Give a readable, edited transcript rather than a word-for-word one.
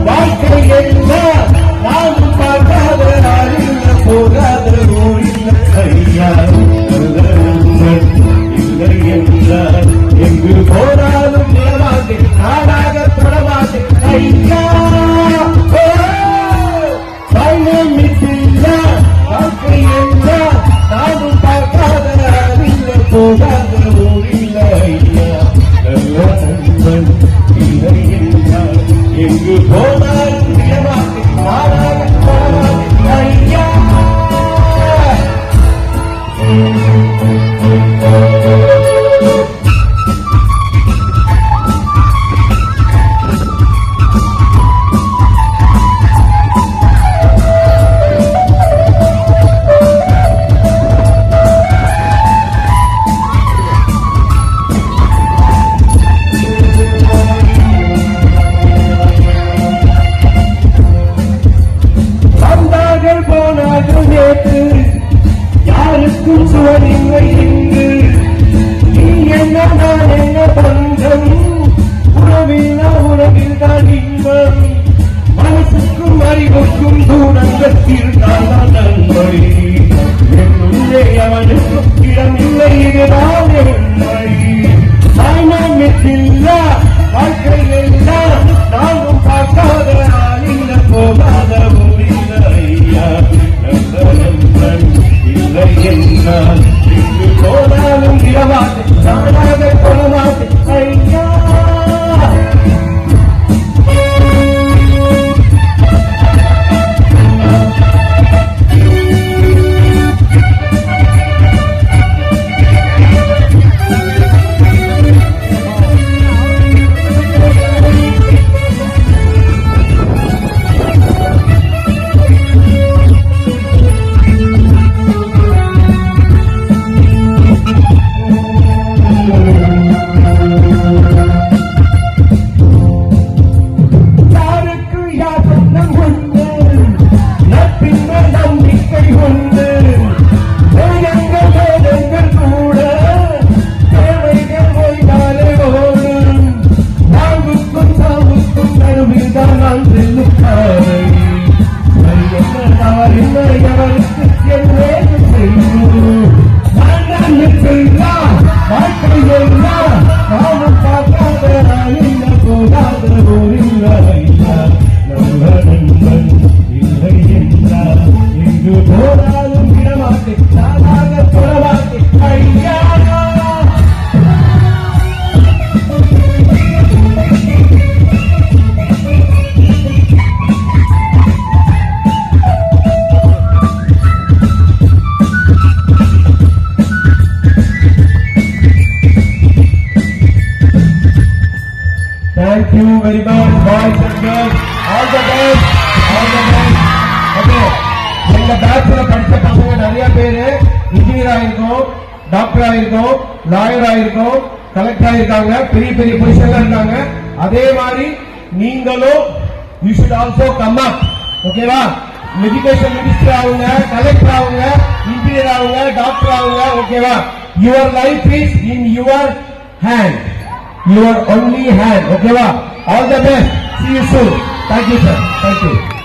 வாழ்க்கையெல்லாம் நானும் பார்க்காத அறிந்த போகாத ஊரில் ஐயா இல்லை என்றால் எங்கு போனாலும் நிலமாது நாடாக தொடமாது ஐயா வாழ்க்கையெல்லாம் நானும் பார்க்காத அறிந்த போகாத ஊரில் ஐயா நண்பன் இல்லை என்றால் எங்கு போனாலும் நிலமாது நாடாக தொடமாது ஐயா. யாருக்கும் சுவரில்லை என்று நீ என்ன நான் என்ன பஞ்சம் உறவில் தான் இன்பம் மனசுக்கும் அறிவுக்கும் தூரங்கத்தில் தான் நன்மை என்னுள்ளே அவனுக்கும் இடமில்லை இதுதான் உண்மை சாயமில்லா வாழ்க்கையெல்லாம் நானும் பார்க்காத ஆளில்ல போகாத ஊரில் ஐயா இல்லை என்றால் இங்கு போனாலும் இரவாது நாடாக கொள்ளவாது ஐயா. Thank you very much, boys and girls. All the best, all the best. Okay. எங்க பேட்ச்ல படிச்ச பசங்க நிறைய பேரு இன்ஜினியர் ஆயிருக்கோம், டாக்டர் ஆயிருக்கோம், லாயர் ஆயிருக்கோம், கலெக்டர் ஆயிருக்காங்க, பெரிய பெரிய பொசிஷன்ல இருக்காங்க. அதே மாதிரி நீங்களும் you should also come up. ஓகேவா? எஜுகேஷன் மினிஸ்டர் ஆகுங்க, கலெக்டர் ஆகுங்க, இன்ஜினியர் ஆகுங்க, டாக்டர் ஆகுங்க. ஓகேவா? Your life is in your hand. Your only hand. Okay, all the best. See you soon. Thank you, sir. Thank you.